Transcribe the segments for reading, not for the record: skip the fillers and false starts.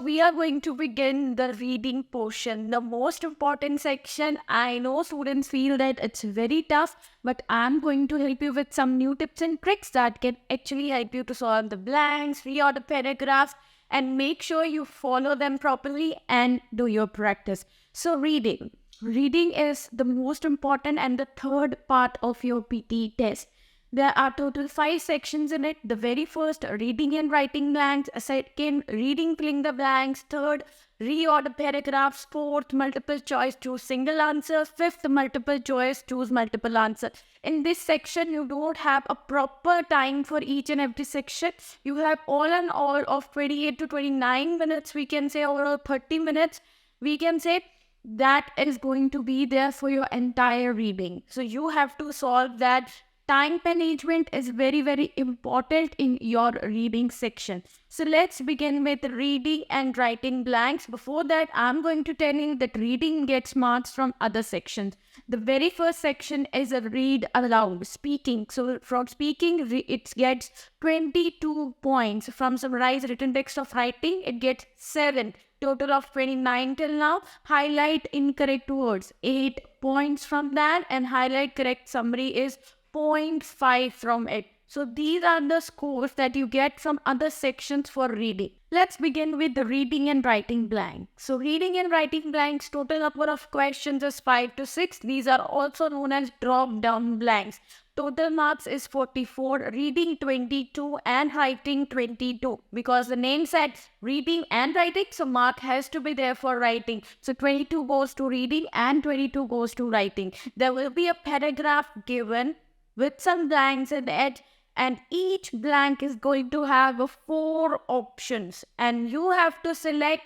we are going to begin the reading portion, the most important section. I know students feel that it's very tough, but I'm going to help you with some new tips and tricks that can actually help you to solve the blanks, read out the paragraphs, and make sure you follow them properly and do your practice. So, reading. Reading is the most important and the third part of your PT test. There are total 5 sections in it. The very first, reading and writing blanks. Second, reading, filling the blanks. Third, reorder paragraphs. Fourth, multiple choice, choose single answer. Fifth, multiple choice, choose multiple answer. In this section, you don't have a proper time for each and every section. You have all in all of 28 to 29 minutes. We can say overall 30 minutes. We can say that is going to be there for your entire reading. So you have to solve that. Time management is very, very important in your reading section. So let's begin with reading and writing blanks. Before that, I'm going to tell you that reading gets marks from other sections. The very first section is a read aloud, speaking. So from speaking, it gets 22 points. From summarize written text of writing, it gets 7. Total of 29 till now. Highlight incorrect words, 8 points from that, and highlight correct summary is 0.5 from it. So these are the scores that you get from other sections for reading. Let's begin with the reading and writing blank. So reading and writing blanks, total number of questions is 5 to 6. These are also known as drop down blanks. Total marks is 44, reading 22 and writing 22, because the name said reading and writing, so mark has to be there for writing. So 22 goes to reading and 22 goes to writing. There will be a paragraph given with some blanks in it, and each blank is going to have 4 options, and you have to select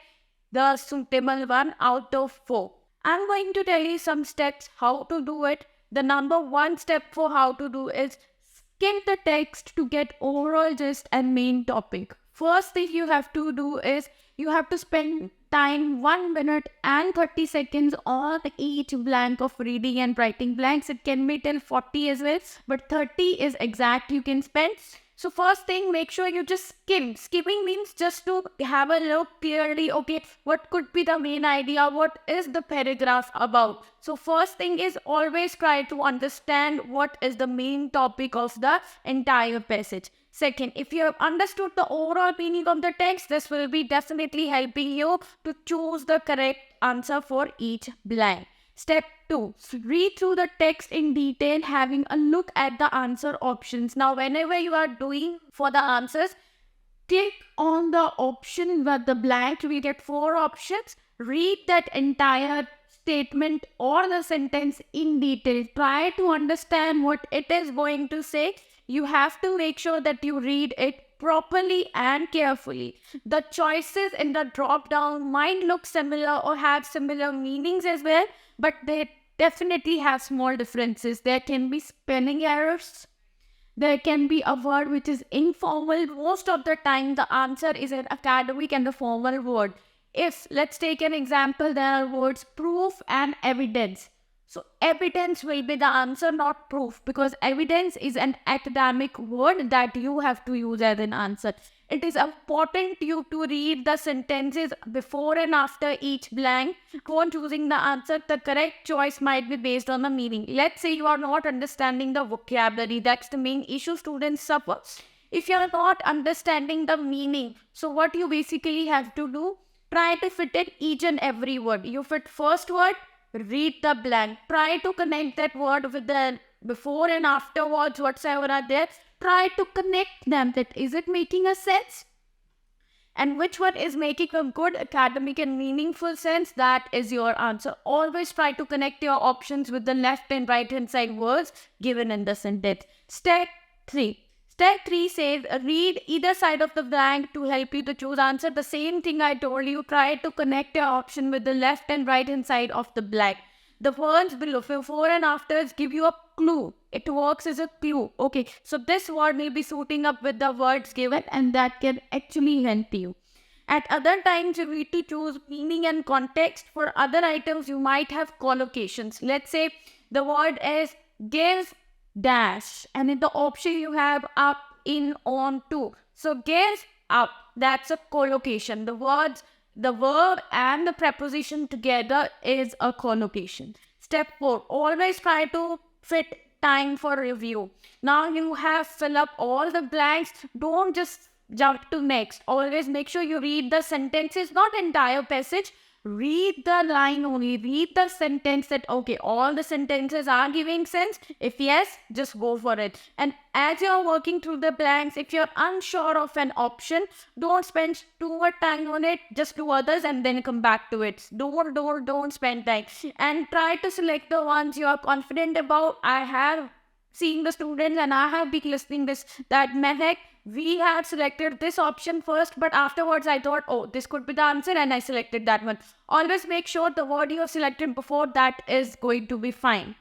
the suitable one out of 4. I'm going to tell you some steps how to do it. The number 1 step for how to do is skim the text to get overall gist and main topic. First thing you have to do is you have to spend time 1 minute and 30 seconds on each blank of reading and writing blanks. It can be till 40 as well, but 30 is exact you can spend. So first thing, make sure you just skim. Skimming means just to have a look clearly, okay, what could be the main idea, what is the paragraph about. So first thing is always try to understand what is the main topic of the entire passage. Second, if you have understood the overall meaning of the text, this will be definitely helping you to choose the correct answer for each blank. Step 2. Read through the text in detail, having a look at the answer options. Now, whenever you are doing for the answers, click on the option with the blank. We get 4 options. Read that entire statement or the sentence in detail. Try to understand what it is going to say. You have to make sure that you read it properly and carefully. The choices in the drop down might look similar or have similar meanings as well, but they definitely have small differences. There can be spelling errors. There can be a word which is informal. Most of the time, the answer is an academic and a formal word. If, let's take an example, there are words proof and evidence. So evidence will be the answer, not proof, because evidence is an academic word that you have to use as an answer. It is important you to read the sentences before and after each blank. When choosing the answer, the correct choice might be based on the meaning. Let's say you are not understanding the vocabulary. That's the main issue students suffer. If you are not understanding the meaning, so what you basically have to do, try to fit in each and every word. You fit first word, read the blank. Try to connect that word with the before and after words whatsoever are there. Try to connect them. That is it making a sense? And which one is making a good academic and meaningful sense? That is your answer. Always try to connect your options with the left and right hand side words given in the sentence. Step 3. Step 3 says read either side of the blank to help you to choose answer. The same thing I told you. Try to connect your option with the left and right hand side of the blank. The words below, before and afters, give you a clue. It works as a clue. Okay, so this word may be suiting up with the words given, and that can actually help you. At other times, you need to choose meaning and context. For other items, you might have collocations. Let's say the word is give dash, and in the option you have up, in, on, to. So give up, that's a collocation. The words The verb and the preposition together is a collocation. Step 4, always try to fit time for review. Now you have fill up all the blanks. Don't just jump to next. Always make sure you read the sentences, not entire passage. Read the line only. Read the sentence that, okay, all the sentences are giving sense. If yes, just go for it. And as you're working through the blanks, if you're unsure of an option, don't spend too much time on it. Just do others and then come back to it. Don't spend time. And try to select the ones you are confident about. I have seen the students and I have been listening this, that Mehak, we had selected this option first, but afterwards I thought, oh, this could be the answer, and I selected that one. Always make sure the word you have selected before that is going to be fine.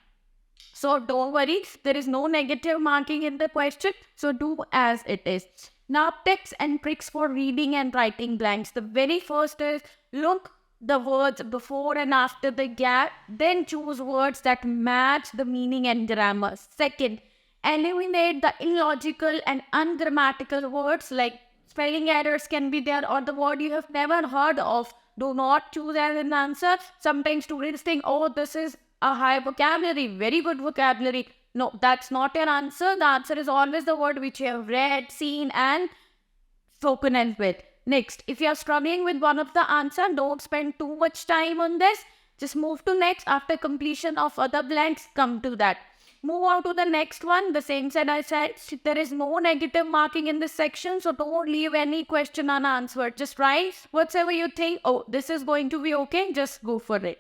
So don't worry, there is no negative marking in the question, so do as it is. Now, tips and tricks for reading and writing blanks. The very first is look the words before and after the gap, then choose words that match the meaning and grammar. Second, eliminate the illogical and ungrammatical words, like spelling errors can be there, or the word you have never heard of. Do not choose as an answer. Sometimes students think, oh, this is a high vocabulary, very good vocabulary. No, that's not your answer. The answer is always the word which you have read, seen, and spoken as well. Next, if you are struggling with one of the answer, don't spend too much time on this. Just move to next. After completion of other blanks, come to that. Move on to the next one. The same said I said, there is no negative marking in this section, so don't leave any question unanswered. Just write whatever you think, oh, this is going to be okay, just go for it.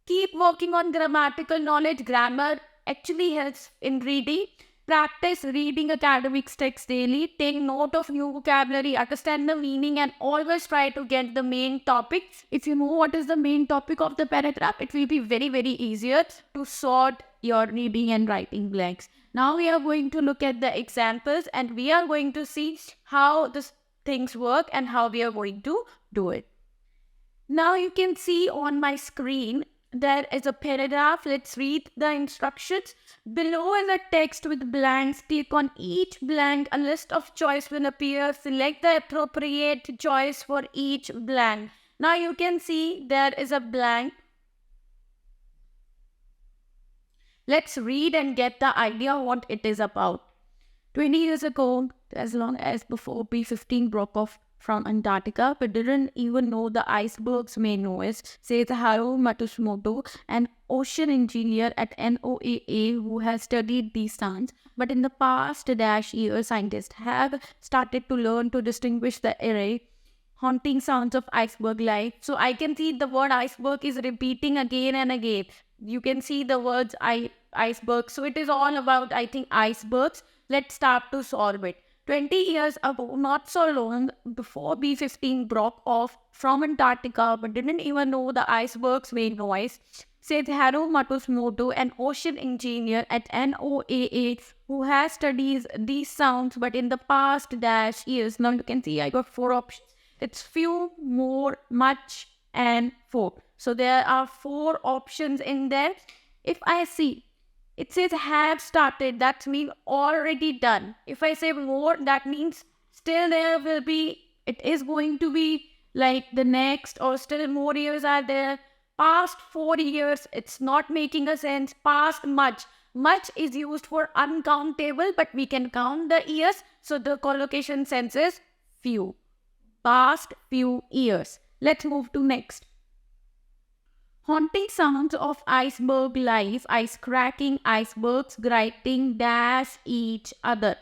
Keep working on grammatical knowledge. Grammar actually helps in reading. Practice reading academics text daily. Take note of new vocabulary, understand the meaning, and always try to get the main topic. If you know what is the main topic of the paragraph, it will be very, very easier to sort your reading and writing blanks. Now we are going to look at the examples and we are going to see how these things work and how we are going to do it. Now you can see on my screen there is a paragraph. Let's read the instructions. Below is a text with blanks. Click on each blank. A list of choice will appear. Select the appropriate choice for each blank. Now you can see there is a blank. Let's read and get the idea what it is about. 20 years ago, as long as before B-15 broke off from Antarctica, but didn't even know the iceberg's main nose, says Haru Matsumoto, an ocean engineer at NOAA who has studied these sounds. But in the past years, scientists have started to learn to distinguish the array haunting sounds of iceberg life. So I can see the word iceberg is repeating again and again. You can see the words iceberg. So it is all about, I think, icebergs. Let's start to solve it. 20 years ago, not so long before B-15 broke off from Antarctica, but didn't even know the icebergs made noise, says Haru Matsumoto, an ocean engineer at NOAA who has studied these sounds, but in the past years. Now you can see I got 4 options. It's few, more, much, and 4. So there are 4 options in there. If I see, it says have started, that means already done. If I say more, that means still there will be, it is going to be like the next, or still more years are there. Past 4 years, it's not making a sense. Past much. Much is used for uncountable, but we can count the years. So the collocation sense is few. Past few years. Let's move to next. Haunting sounds of iceberg life, ice cracking, icebergs grinding dash each other.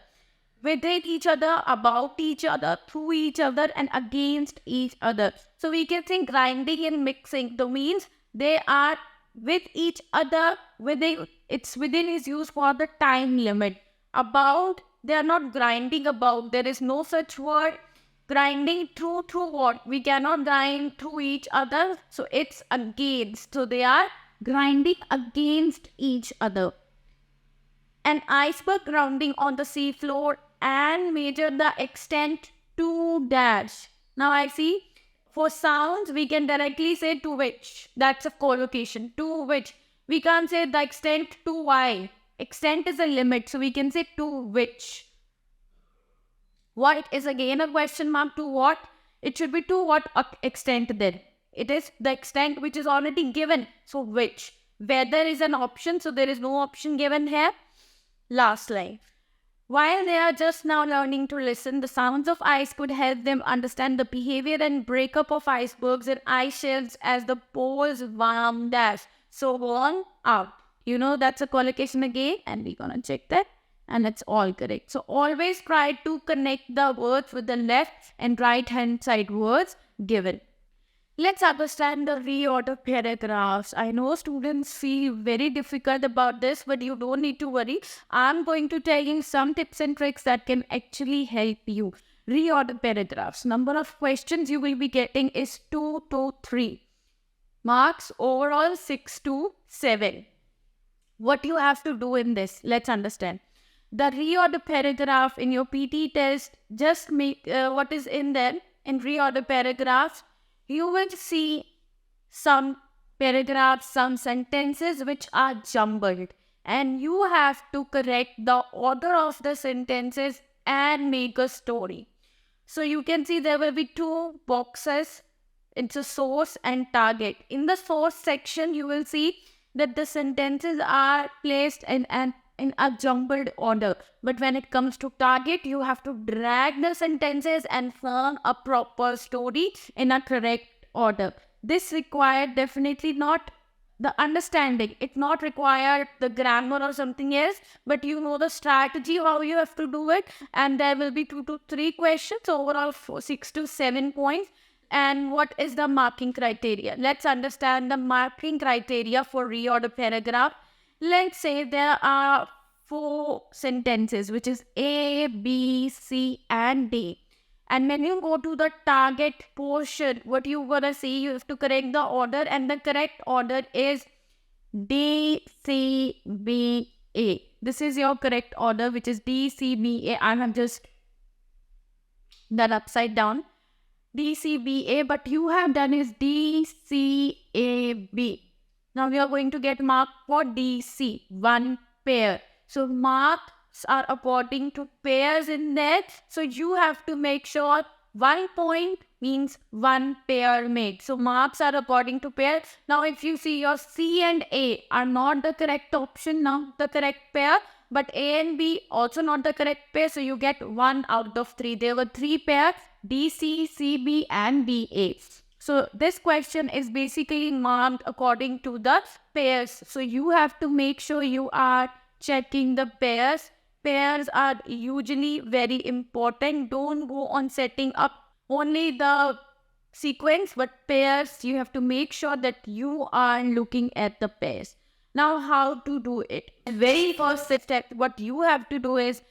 Within each other, about each other, through each other, and against each other. So we can think grinding and mixing. That means they are with each other, within is used for the time limit. About, they are not grinding about. There is no such word. Grinding through what? We cannot grind through each other. So it's against. So they are grinding against each other. An iceberg grounding on the seafloor and measure the extent to dash. Now I see for sounds we can directly say to which. That's a collocation. To which. We can't say the extent to why. Extent is a limit. So we can say to which. What is again a question mark, to what? It should be to what extent then? It is the extent which is already given. So which? Whether is an option, so there is no option given here. Last line. While they are just now learning to listen, the sounds of ice could help them understand the behavior and breakup of icebergs and ice shelves as the poles warm dash. So on out. You know that's a collocation again, and we're gonna check that. And it's all correct. So always try to connect the words with the left and right hand side words given. Let's understand the reorder paragraphs. I know students feel very difficult about this, but you don't need to worry. I'm going to tell you some tips and tricks that can actually help you. Reorder paragraphs. Number of questions you will be getting is 2 to 3. Marks overall 6 to 7. What you have to do in this, let's understand. The reorder paragraph in your PT test, just make what is in there in reorder paragraphs. You will see some paragraphs, some sentences which are jumbled, and you have to correct the order of the sentences and make a story. So you can see there will be 2 boxes. It's a source and target. In the source section, you will see that the sentences are placed in a jumbled order. But when it comes to target, you have to drag the sentences and form a proper story in a correct order. This required definitely not the understanding. It not required the grammar or something else, but you know the strategy, how you have to do it. And there will be 2 to 3 questions, overall 6 to 7 points. And what is the marking criteria? Let's understand the marking criteria for reorder paragraph. Let's say there are 4 sentences, which is A, B, C, and D. And when you go to the target portion, what you gonna see, you have to correct the order, and the correct order is D, C, B, A. This is your correct order, which is D, C, B, A. I have just done upside down. D, C, B, A, but you have done is D, C, A, B. Now we are going to get mark for D, C, 1 pair. So marks are according to pairs in there. So you have to make sure 1 point means 1 pair made. So marks are according to pair. Now if you see your C and A are not the correct option, not the correct pair, but A and B also not the correct pair. So you get 1 out of 3. There were 3 pairs, D, C, C, B, and B, A. So this question is basically marked according to the pairs. So you have to make sure you are checking the pairs. Pairs are usually very important. Don't go on setting up only the sequence, but pairs, you have to make sure that you are looking at the pairs. Now, how to do it? The very first step, what you have to do is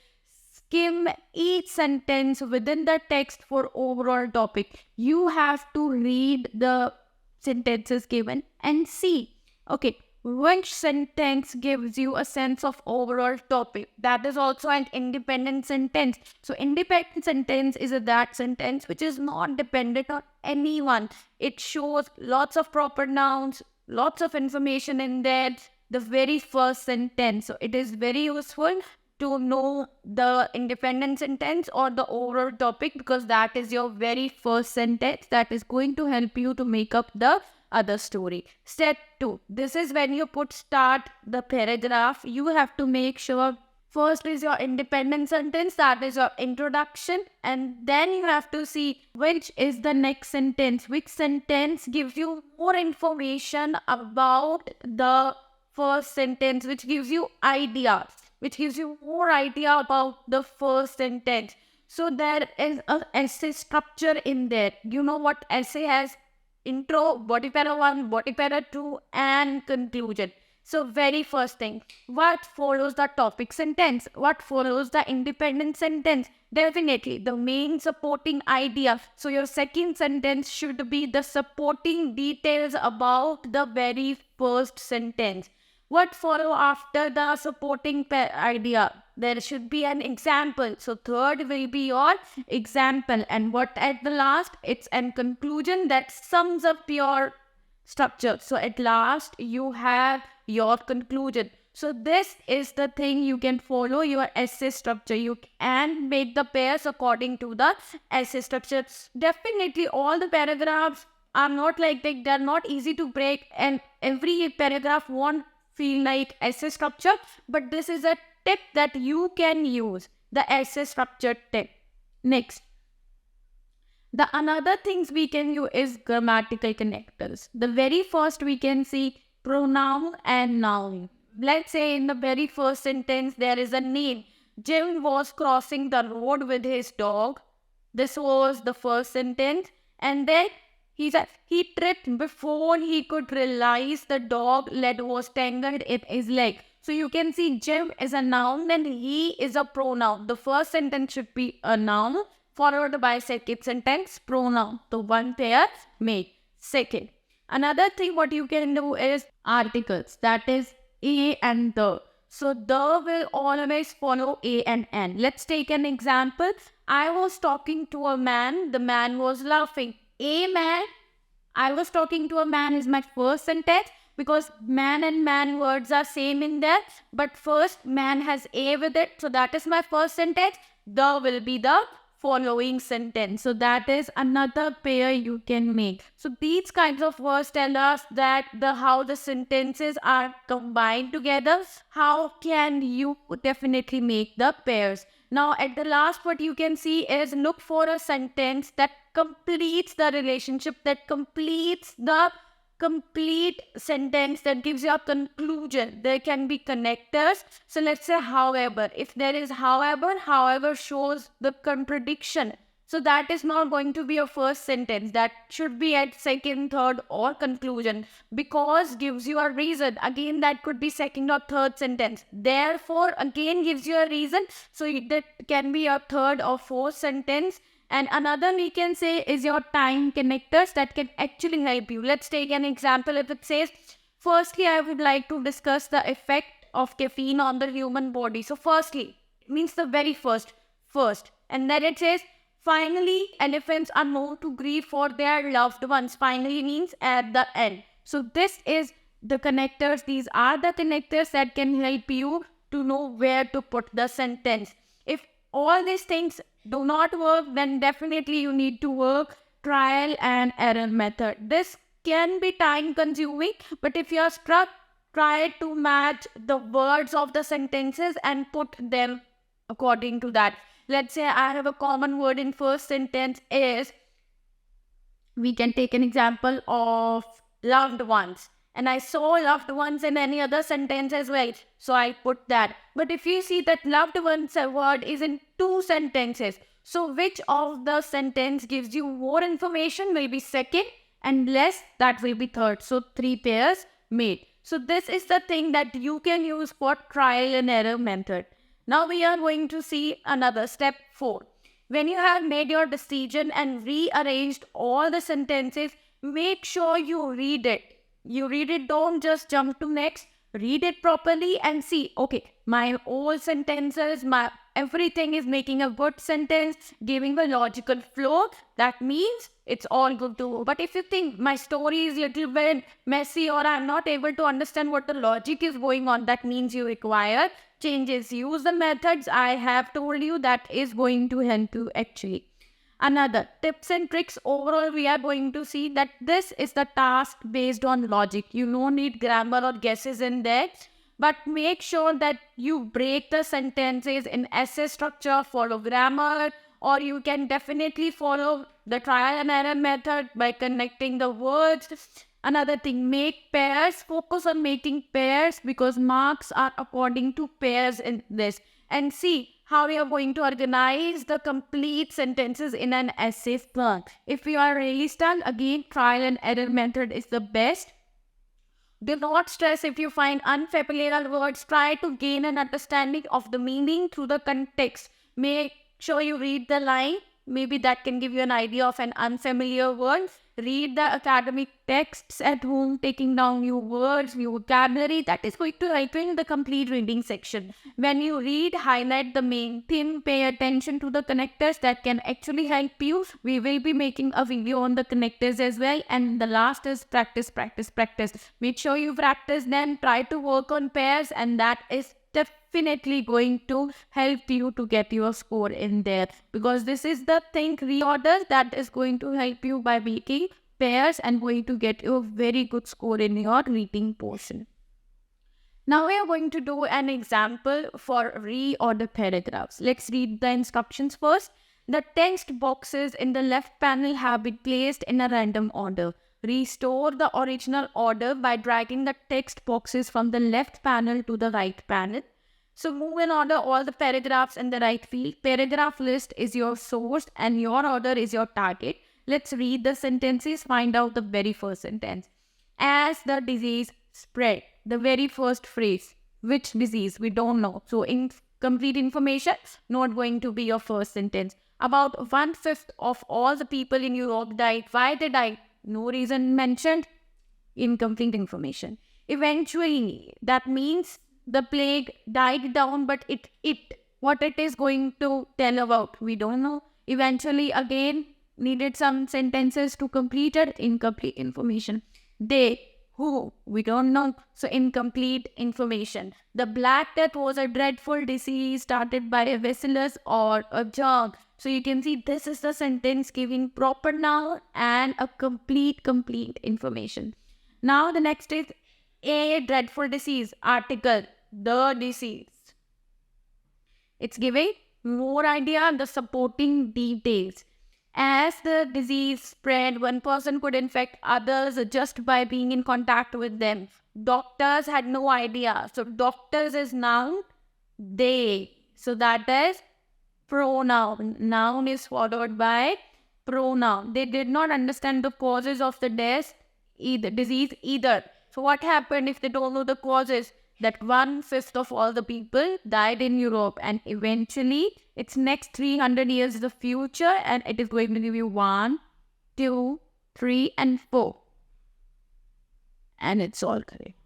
skim each sentence within the text for overall topic. You have to read the sentences given and see, okay, which sentence gives you a sense of overall topic. That is also an independent sentence. So independent sentence is that sentence which is not dependent on anyone. It shows lots of proper nouns, lots of information in there. The very first sentence. So it is very useful to know the independent sentence or the overall topic, because that is your very first sentence that is going to help you to make up the other story. Step 2. This is when you put start the paragraph. You have to make sure first is your independent sentence, that is your introduction, and then you have to see which is the next sentence. Which sentence gives you more information about the first sentence, which gives you ideas, which gives you more idea about the first sentence. So there is an essay structure in there. You know what essay has? Intro, body para 1, body para 2, and conclusion. So very first thing, what follows the topic sentence? What follows the independent sentence? Definitely the main supporting idea. So your second sentence should be the supporting details about the very first sentence. What follow after the supporting idea? There should be an example. So third will be your example. And what at the last? It's an conclusion that sums up your structure. So at last you have your conclusion. So this is the thing you can follow your essay structure. You can make the pairs according to the essay structure. Definitely all the paragraphs are not like that. They're not easy to break, and every paragraph won't feel like essay structure. But this is a tip that you can use, the essay structure tip. Next, the another things we can use is grammatical connectors. The very first we can see pronoun and noun. Let's say in the very first sentence there is a name. Jim was crossing the road with his dog. This was the first sentence. And then he said he tripped before he could realize the dog leg was tangled in his leg. So you can see Jim is a noun and he is a pronoun. The first sentence should be a noun followed by second sentence pronoun. So one pair made. Second, another thing what you can do is articles, that is a and the. So the will always follow a and n. Let's take an example. I was talking to a man. The man was laughing. A man. I was talking to a man is my first sentence because man and man words are same in there. But first man has a with it. So that is my first sentence. The will be the following sentence. So that is another pair you can make. So these kinds of words tell us that how the sentences are combined together. How can you definitely make the pairs? Now at the last what you can see is look for a sentence that completes the relationship, that completes the complete sentence, that gives you a conclusion. There can be connectors. So let's say however. If there is however shows the contradiction. So that is not going to be a first sentence. That should be at second, third or conclusion. Because gives you a reason. Again that could be second or third sentence. Therefore again gives you a reason. So that can be a third or fourth sentence. And another we can say is your time connectors that can actually help you. Let's take an example. If it says, firstly, I would like to discuss the effect of caffeine on the human body. So firstly, it means the very first. And then it says, finally, elephants are known to grieve for their loved ones. Finally means at the end. So this is the connectors. These are the connectors that can help you to know where to put the sentence. If all these things do not work, then definitely you need to work trial and error method. This can be time consuming, but if you are stuck, try to match the words of the sentences and put them according to that. Let's say I have a common word in first sentence is, we can take an example of loved ones. And I saw loved ones in any other sentence as well. So I put that. But if you see that loved ones word is in two sentences. So which of the sentence gives you more information will be second and less, that will be third. So three pairs made. So this is the thing that you can use for trial and error method. Now we are going to see another step 4. When you have made your decision and rearranged all the sentences, make sure you read it. You read it, don't just jump to next. Read it properly and see, okay, my all sentences, my everything is making a good sentence, giving a logical flow. That means it's all good to go. But if you think my story is a little bit messy or I'm not able to understand what the logic is going on, that means you require changes. Use the methods I have told you, that is going to help you actually. Another tips and tricks, overall we are going to see that this is the task based on logic. You don't need grammar or guesses in there, but make sure that you break the sentences in essay structure, follow grammar, or you can definitely follow the trial and error method by connecting the words. Another thing, make pairs. Focus on making pairs because marks are according to pairs in this. And see how we are going to organize the complete sentences in an essay plan. If you are really stuck, again, trial and error method is the best. Do not stress if you find unfamiliar words. Try to gain an understanding of the meaning through the context. Make sure you read the line. Maybe that can give you an idea of an unfamiliar word. read the academic texts at home, taking down new words, new vocabulary. That is going to help you in the complete reading section. When you read, highlight the main theme, pay attention to the connectors. That can actually help you. We will be making a video on the connectors as well. And the last is practice, practice, practice. Make sure you practice them, try to work on pairs, and that is definitely going to help you to get your score in there, because this is the thing, reorder, that is going to help you by making pairs and going to get you a very good score in your reading portion. Now we are going to do an example for reorder paragraphs. Let's read the instructions first. The text boxes in the left panel have been placed in a random order. Restore the original order by dragging the text boxes from the left panel to the right panel. So move in order all the paragraphs in the right field. Paragraph list is your source and your order is your target. Let's read the sentences, find out the very first sentence. As the disease spread, the very first phrase. Which disease? We don't know. So incomplete information, not going to be your first sentence. About 1/5 of all the people in Europe died. Why they died? No reason mentioned. Incomplete information. Eventually, that means the plague died down, but what it is going to tell about, we don't know. Eventually, again, needed some sentences to complete it. Incomplete information. They, who, we don't know. So incomplete information. The Black Death was a dreadful disease started by a bacillus or a germ. So you can see this is the sentence giving proper noun and a complete information. Now the next is a dreadful disease, article, the disease. It's giving more idea, the supporting details. As the disease spread, one person could infect others just by being in contact with them. Doctors had no idea. So doctors is noun, they. So that is pronoun. Noun is followed by pronoun. They did not understand the causes of the disease either. So what happened if they don't know the causes? That 1/5 of all the people died in Europe, and eventually its next 300 years is the future, and it is going to give you 1, 2, 3, and 4. And it's all correct.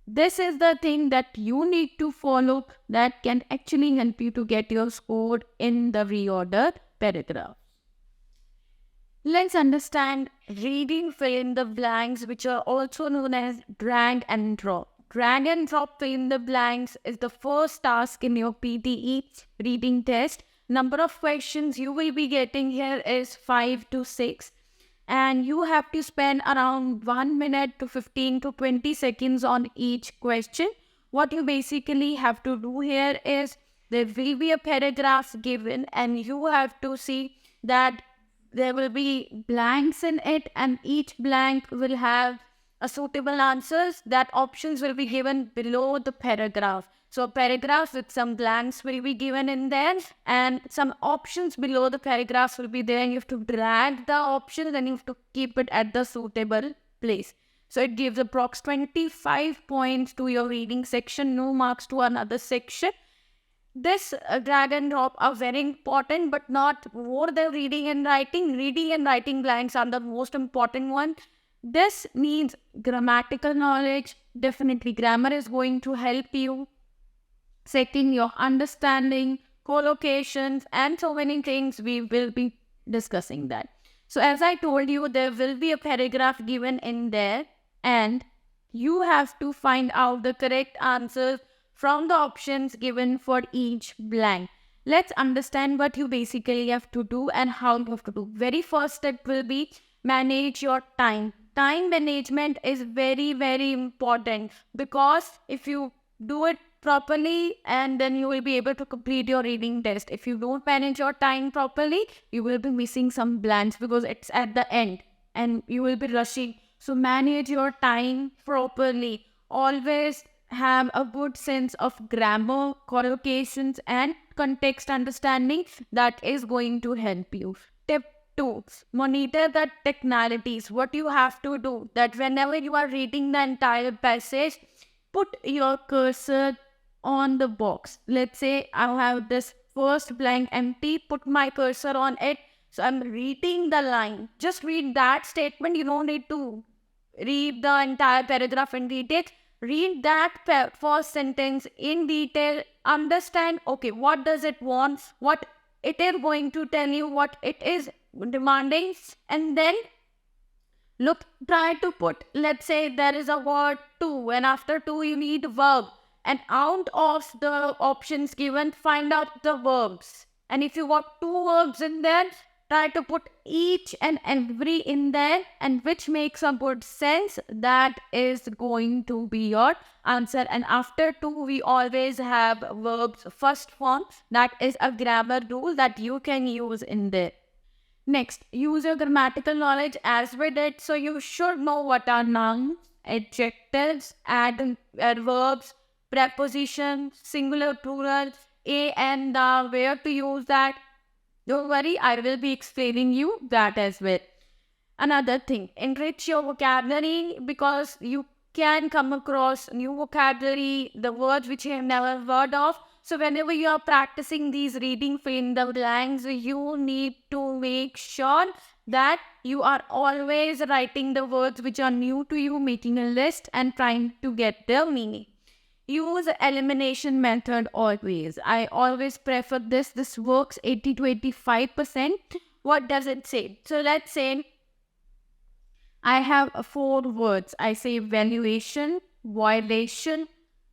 This is the thing that you need to follow that can actually help you to get your score in the reordered paragraph. Let's understand reading fill in the blanks, which are also known as drag and drop. Drag and drop fill in the blanks is the first task in your PTE reading test. Number of questions you will be getting here is 5 to 6. And you have to spend around 1 minute to 15 to 20 seconds on each question. What you basically have to do here is there will be a paragraph given and you have to see that there will be blanks in it, and each blank will have a suitable answers. That options will be given below the paragraph. So a paragraph with some blanks will be given in there and some options below the paragraphs will be there, and you have to drag the options and you have to keep it at the suitable place. So it gives approx 25 points to your reading section, no marks to another section. This drag and drop are very important, but not more than reading and writing. Reading and writing blanks are the most important one. This needs grammatical knowledge. Definitely grammar is going to help you. Second, your understanding, collocations, and so many things. We will be discussing that. So as I told you, there will be a paragraph given in there and you have to find out the correct answers from the options given for each blank. Let's understand what you basically have to do and how you have to do. Very first step will be manage your time. Time management is very, very important, because if you do it properly and then you will be able to complete your reading test. If you don't manage your time properly, you will be missing some blanks because it's at the end and you will be rushing. So manage your time properly. Always have a good sense of grammar, collocations, and context understanding. That is going to help you. Tip 2. Monitor the technicalities. What you have to do, that whenever you are reading the entire passage, put your cursor on the box. Let's say I have this first blank empty, put my cursor on it So I'm reading the line. Just read that statement. You don't need to read the entire paragraph in detail. Read that first sentence in detail. Understand, okay, what does it want? What it is going to tell you, what it is demanding. And then look, try to put, let's say there is a word to, and after to you need verb. And out of the options given, find out the verbs. And if you got two verbs in there, try to put each and every in there, and which makes a good sense. That is going to be your answer. And after to, we always have verbs first form. That is a grammar rule that you can use in there. Next, use your grammatical knowledge as we did. So you should know what are nouns, adjectives, adverbs, prepositions, singular, plural, a and the, where to use that. Don't worry, I will be explaining you that as well. Another thing, enrich your vocabulary, because you can come across new vocabulary, the words which you have never heard of. So whenever you are practicing these reading fill in the blanks, you need to make sure that you are always writing the words which are new to you, making a list and trying to get their meaning. Use elimination method always. I always prefer this. This works 80 to 85%. What does it say? So let's say I have 4 words. I say valuation, violation,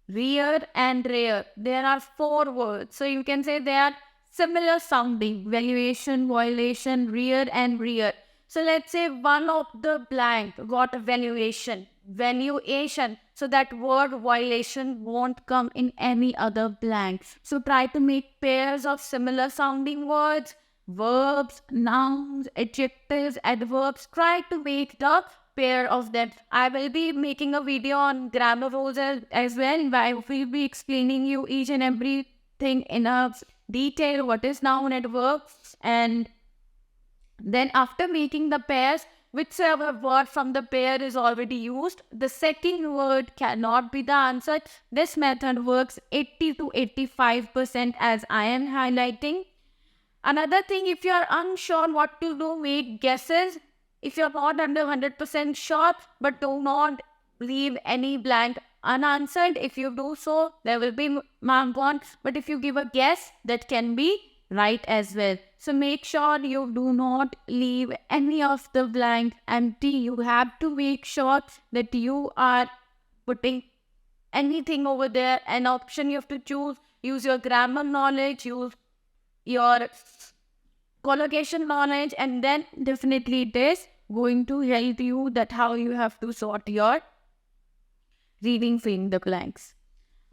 rear and rare. There are 4 words. So you can say they are similar sounding. Valuation, violation, rear and rear. So let's say one of the blank got a valuation. Valuation. So that word violation won't come in any other blank. So try to make pairs of similar sounding words, verbs, nouns, adjectives, adverbs. Try to make the pair of them. I will be making a video on grammar rules as well. I will be explaining you each and everything in a detail. What is noun, adverb, and then after making the pairs, whichever word from the pair is already used, the second word cannot be the answer. This method works 80 to 85% as I am highlighting. Another thing, if you are unsure what to do, make guesses. If you are not under 100% sure, but do not leave any blank unanswered. If you do so, there will be mark on. But if you give a guess, that can be right as well. So make sure you do not leave any of the blank empty. You have to make sure that you are putting anything over there. An option you have to choose. Use your grammar knowledge, use your collocation knowledge, and then definitely it is going to help you that how you have to sort your reading fill in the blanks.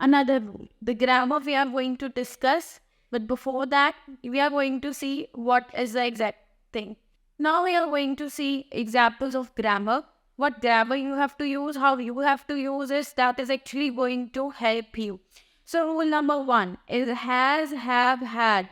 Another rule, the grammar we are going to discuss, but before that we are going to see what is the exact thing. Now we are going to see examples of grammar. What grammar you have to use, how you have to use it, that is actually going to help you. So rule number 1 is has, have, had.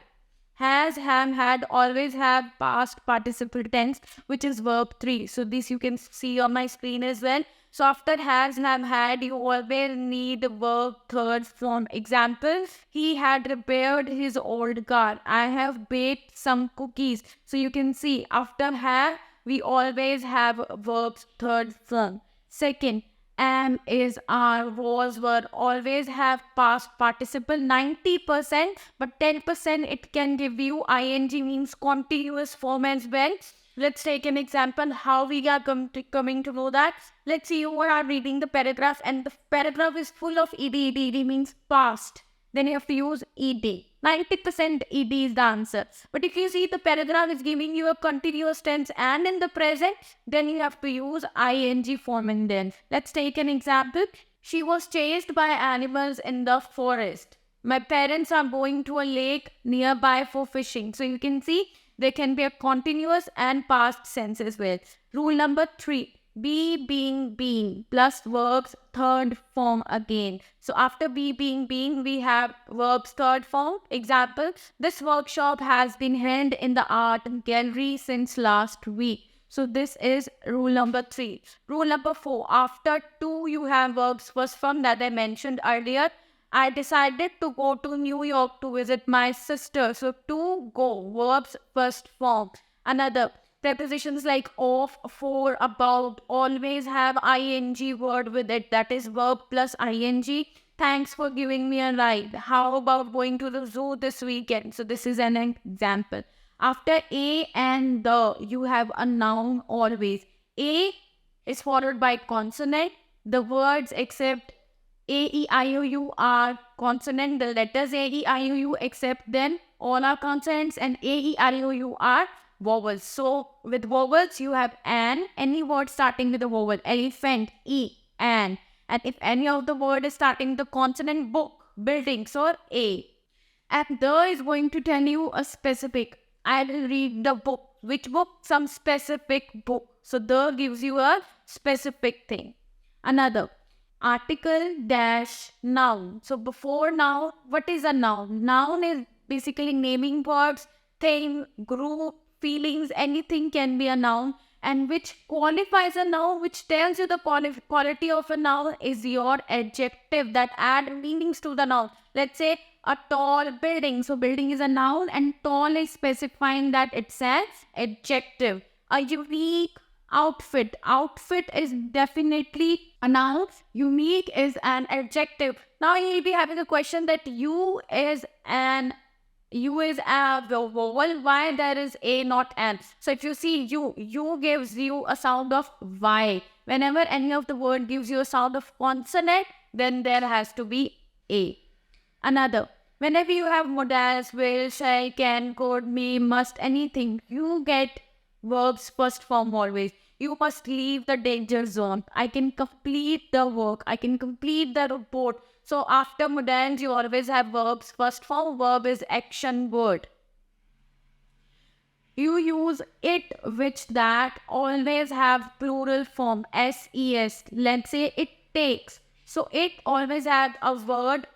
Has, have, had always have past participle tense, which is verb 3. So this you can see on my screen as well. So after has, have, had, you always need verb 3rd form. Example, he had repaired his old car. I have baked some cookies. So you can see after have, we always have verbs 3rd form. Second, am, is, are, was, were always have past participle 90%, but 10% it can give you ing, means continuous form as well. Let's take an example how we are coming to know that. Let's see, you are reading the paragraph and the paragraph is full of ed means past. Then you have to use ed. 90% ed is the answer. But if you see the paragraph is giving you a continuous tense and in the present, then you have to use ing form in there. Let's take an example. She was chased by animals in the forest. My parents are going to a lake nearby for fishing. So you can see there can be a continuous and past tense as well. Rule number 3. Be, being, been plus verbs 3rd form again. So after be, being, been, we have verbs 3rd form. Example, this workshop has been held in the art gallery since last week. So this is rule number 3. Rule number 4. After to, you have verbs first form that I mentioned earlier. I decided to go to New York to visit my sister. So to go, verbs first form. Another, prepositions like of, for, about always have ing word with it. That is verb plus ing. Thanks for giving me a ride. How about going to the zoo this weekend? So this is an example. After a and the, you have a noun always. A is followed by consonant. The words except a, E, I, O, U are consonant. The letters A, E, I, O, U except then all are consonants, and A, E, I, O, U are vowels. So with vowels you have an, any word starting with a vowel. Elephant, E, an. And if any of the word is starting with the consonant, book, buildings, or A. And the is going to tell you a specific. I will read the book. Which book? Some specific book. So the gives you a specific thing. Another, article dash noun. So before noun, what is a noun? Noun is basically naming words, thing, group, feelings, anything can be a noun. And which qualifies a noun, which tells you the quality of a noun, is your adjective that add meanings to the noun. Let's say a tall building. So building is a noun and tall is specifying that it's an adjective. A unique outfit. Outfit is definitely a noun. Unique is an adjective. Now you'll be having a question that U is a vowel. Why there is a not an? So if you see U gives you a sound of Y. Whenever any of the word gives you a sound of consonant, then there has to be a. Another, whenever you have modals, will, shall, can, could, may, must, anything, you get verbs first form always. You must leave the danger zone. I can complete the work. I can complete the report. So after modals, you always have verbs first form. Verb is action word. You use it, which, that, always have plural form. S-E-S. Let's say it takes. So it always have a verb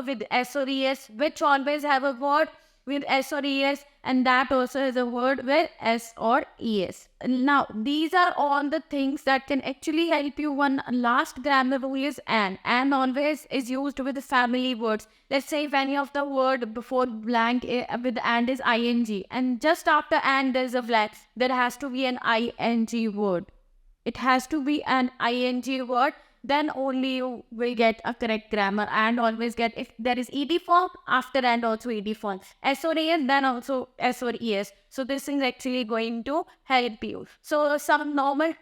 with S or ES, which always have a word with S or ES, and that also is a word with S or ES. Now, these are all the things that can actually help you. One last grammar rule is and. And always is used with the family words. Let's say if any of the word before blank with and is ing, and just after and there's a blank, there has to be an ing word. It has to be an ing word. Then only you will get a correct grammar. And always get, if there is ed form, after and also ed form. S or es, then also S or es. So this is actually going to help you. So some normal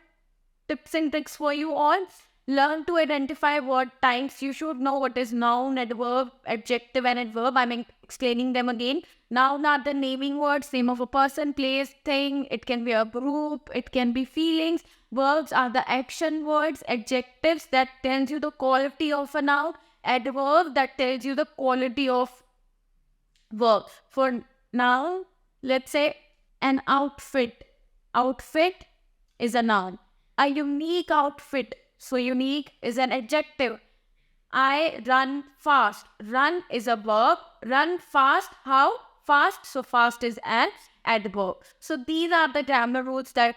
tips and tricks for you all. Learn to identify word types. You should know what is noun, adverb, adjective, and adverb. I'm explaining them again. Noun are the naming words, name of a person, place, thing. It can be a group. It can be feelings. Verbs are the action words. Adjectives that tells you the quality of a noun. Adverb that tells you the quality of verb. For noun, let's say an outfit. Outfit is a noun. A unique outfit. So unique is an adjective. I run fast. Run is a verb. Run fast. How? Fast. So fast is an adverb. So these are the grammar rules that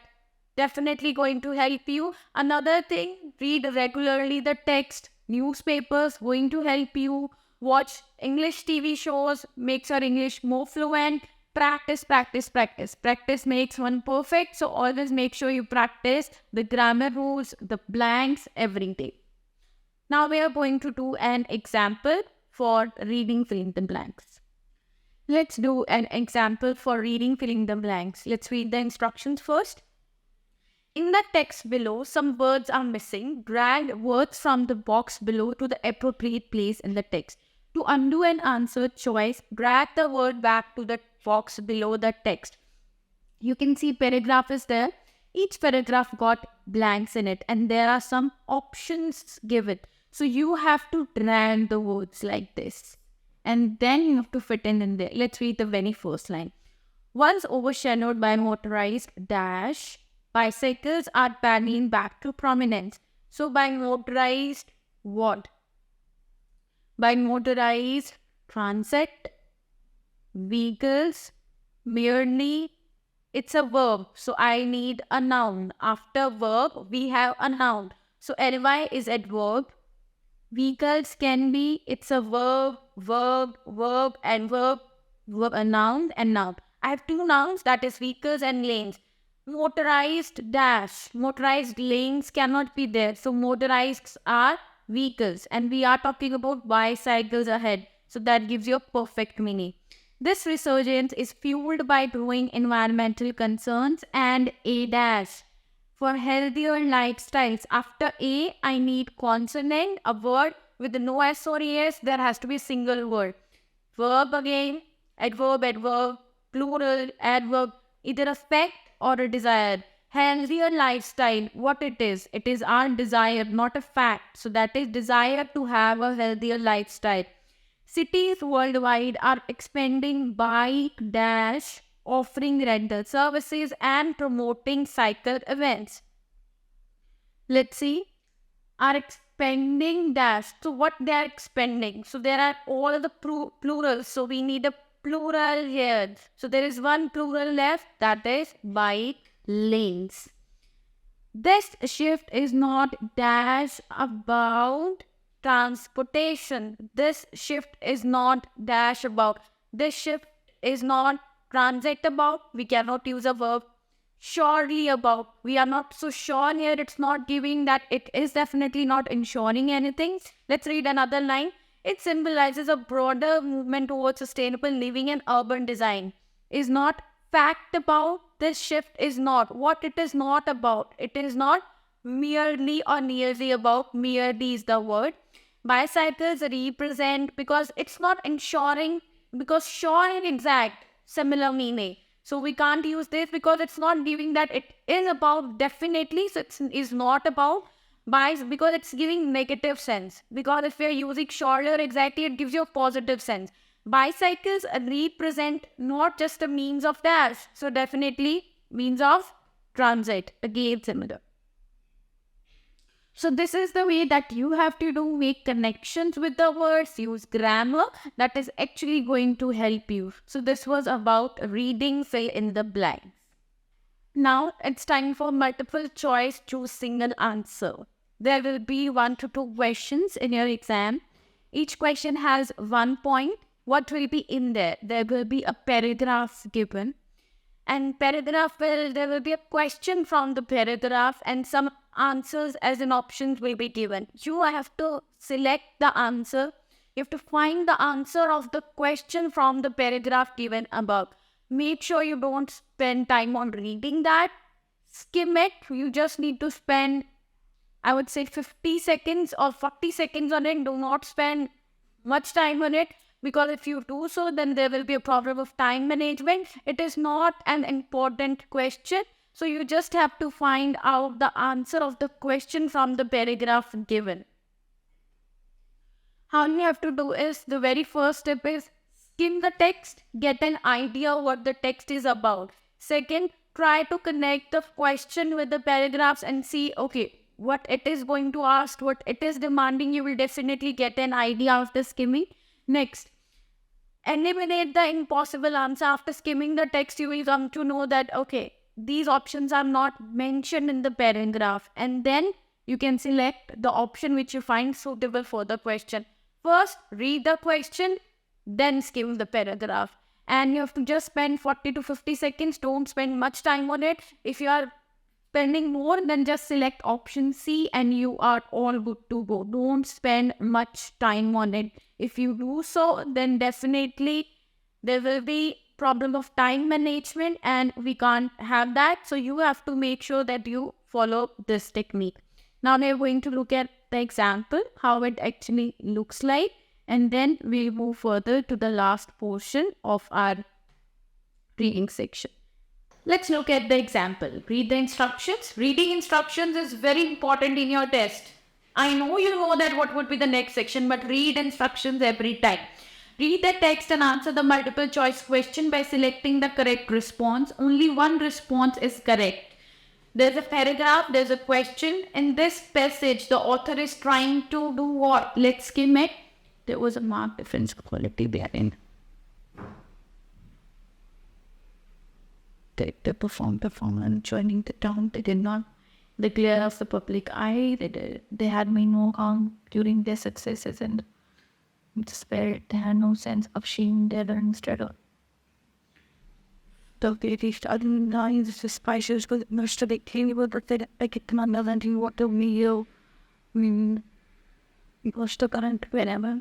definitely going to help you. Another thing, read regularly the text. Newspapers going to help you. Watch English TV shows. Makes your English more fluent. Practice, practice, practice. Practice makes one perfect. So always make sure you practice the grammar rules, the blanks, every day. Now we are going to do an example for reading fill in the blanks. Let's do an example for reading fill in the blanks. Let's read the instructions first. In the text below, some words are missing. Drag words from the box below to the appropriate place in the text. To undo an answer choice, drag the word back to the box below the text. You can see paragraph is there. Each paragraph got blanks in it and there are some options given. So you have to drag the words like this. And then you have to fit in there. Let's read the very first line. Once overshadowed by motorized dash, bicycles are paddling back to prominence. So by motorized what? By motorized transit, vehicles, merely, it's a verb. So I need a noun. After verb, we have a noun. So ly is adverb. Vehicles can be, it's a verb, and verb, a noun and noun. I have two nouns, that is vehicles and lanes. Motorized dash. Motorized lanes cannot be there. So motorized are vehicles. And we are talking about bicycles ahead. So that gives you a perfect meaning. This resurgence is fueled by growing environmental concerns and A dash. For healthier lifestyles, after A, I need consonant, a word with no S or ES, there has to be a single word. Verb again, adverb, plural, adverb, either a fact or a desire. Healthier lifestyle, what it is our desire, not a fact. So that is desire to have a healthier lifestyle. Cities worldwide are expanding bike dash, offering rental services and promoting cycle events. Let's see. Are expanding dash. So what they are expanding? So there are all the plurals. So we need a plural here. So there is one plural left, that is bike lanes. This shift is not dash about transportation. This shift is not dash about. This shift is not transit about. We cannot use a verb. Surely about. We are not so sure here. It's not giving that. It is definitely not ensuring anything. Let's read another line. It symbolizes a broader movement towards sustainable living and urban design. Is not fact about. This shift is not. What it is not about. It is not merely or nearly about. Merely is the word. Bicycles represent, because it's not ensuring, because sure and exact, similar meaning. So we can't use this because it's not giving that it is about definitely. So it is not about because it's giving negative sense. Because if we are using shorter exactly, it gives you a positive sense. Bicycles represent not just a means of dash. So definitely means of transit. Again similar. So this is the way that you have to do, make connections with the words, use grammar that is actually going to help you. So this was about reading fill in the blanks. Now it's time for multiple choice, choose single answer. There will be 1 to 2 questions in your exam. Each question has 1 point. What will be in there? There will be a paragraph given. And paragraph, there will be a question from the paragraph and some answers as an options will be given. You have to select the answer. You have to find the answer of the question from the paragraph given above. Make sure you don't spend time on reading that. Skim it. You just need to spend, I would say, 50 seconds or 40 seconds on it. Do not spend much time on it. Because if you do so, then there will be a problem of time management. It is not an important question. So you just have to find out the answer of the question from the paragraph given. How you have to do is, the very first step is skim the text, get an idea what the text is about. Second, try to connect the question with the paragraphs and see, okay, what it is going to ask, what it is demanding. You will definitely get an idea after skimming. Next, eliminate the impossible answer. After skimming the text, you will come to know that, okay, these options are not mentioned in the paragraph. And then you can select the option which you find suitable for the question. First, read the question, then skim the paragraph. And you have to just spend 40 to 50 seconds. Don't spend much time on it. If you are spending more, then just select option C and you are all good to go. Don't spend much time on it. If you do so, then definitely there will be problem of time management and we can't have that. So you have to make sure that you follow this technique. Now we're going to look at the example, how it actually looks like, and then we'll move further to the last portion of our reading section. Let's look at the example. Read the instructions. Reading instructions is very important in your test. I know you know that what would be the next section, but read instructions every time. Read the text and answer the multiple choice question by selecting the correct response. Only one response is correct. There's a paragraph, there's a question. In this passage, the author is trying to do what? Let's skim it. There was a marked difference of quality therein. They performed joining the town. They did not the glare of the public eye. They had made no harm during their successes and despair. They had no sense of shame. They instead of the latest lines, the spices with most of the table, but they make it to melody, what the meal, most of current whenever.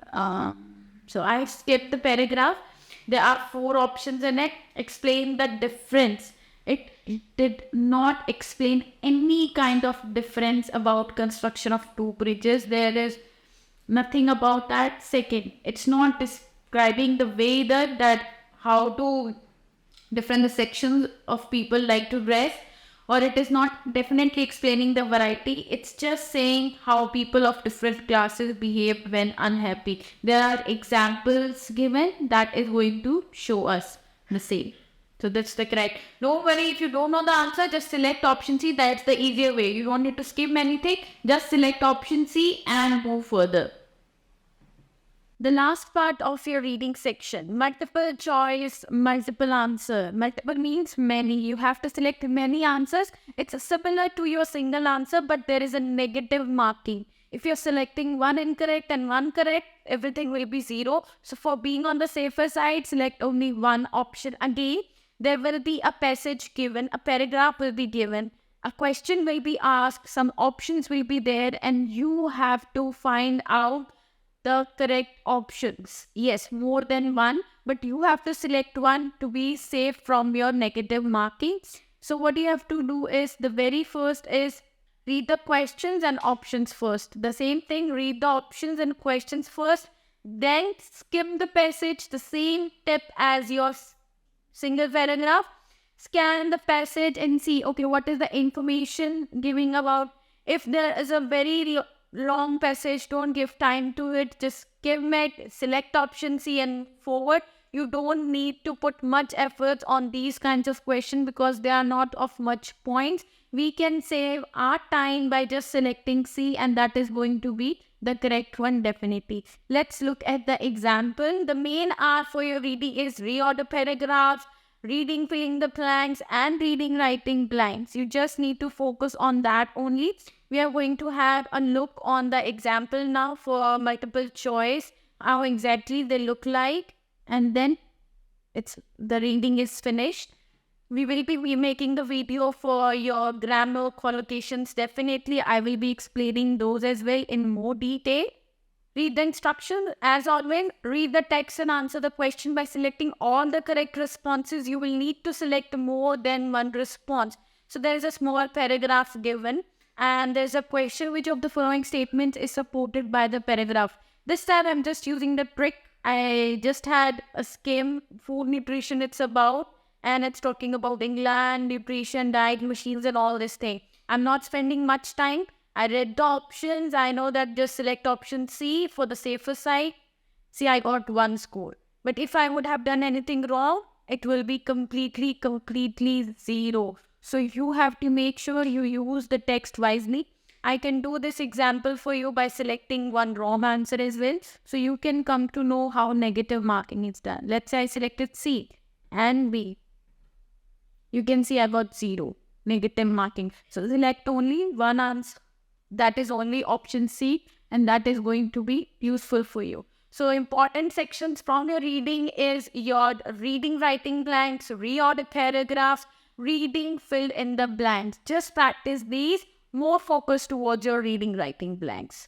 So I skipped the paragraph. There are 4 options in it. Explain the difference. It did not explain any kind of difference about construction of 2 bridges. There is nothing about that. Second, it's not describing the way that how to different sections of people like to dress, or it is not definitely explaining the variety. It's just saying how people of different classes behave when unhappy. There are examples given that is going to show us the same. So that's the correct. Don't worry if you don't know the answer, just select option C. That's the easier way. You don't need to skip anything. Just select option C and move further. The last part of your reading section, multiple choice, multiple answer. Multiple means many. You have to select many answers. It's similar to your single answer, but there is a negative marking. If you're selecting one incorrect and one correct, everything will be 0. So for being on the safer side, select only one option. Again, there will be a passage given, a paragraph will be given, a question will be asked, some options will be there, and you have to find out the correct options. Yes, more than one, but you have to select one to be safe from your negative markings. So what you have to do is, the very first is read the questions and options first. The same thing, read the options and questions first, then skim the passage, the same tip as your single paragraph. Scan the passage and see, okay, what is the information giving about. If there is a very long passage, don't give time to it, just skim it, select option C and forward. You don't need to put much effort on these kinds of questions because they are not of much points. We can save our time by just selecting C, and that is going to be the correct one definitely. Let's look at the example. The main R for your reading is reorder paragraphs, reading filling the blanks, and reading writing blanks. You just need to focus on that only. We are going to have a look on the example now for multiple choice, how exactly they look like, and then the reading is finished. We will be making the video for your grammar collocations. Definitely, I will be explaining those as well in more detail. Read the instructions. As always, read the text and answer the question by selecting all the correct responses. You will need to select more than one response. So there is a small paragraph given, and there's a question: which of the following statements is supported by the paragraph? This time I'm just using the trick. I just had a skim, food nutrition it's about, and it's talking about England, nutrition, diet, machines, and all this thing. I'm not spending much time. I read the options. I know that just select option C for the safer side. See, I got 1 score. But if I would have done anything wrong, it will be completely 0. So you have to make sure you use the text wisely. I can do this example for you by selecting one wrong answer as well. So you can come to know how negative marking is done. Let's say I selected C and B. You can see I got 0 negative marking. So select only one answer. That is only option C, and that is going to be useful for you. So important sections from your reading is your reading writing blanks, reorder paragraphs, reading filled in the blanks. Just practice these, more focus towards your reading writing blanks.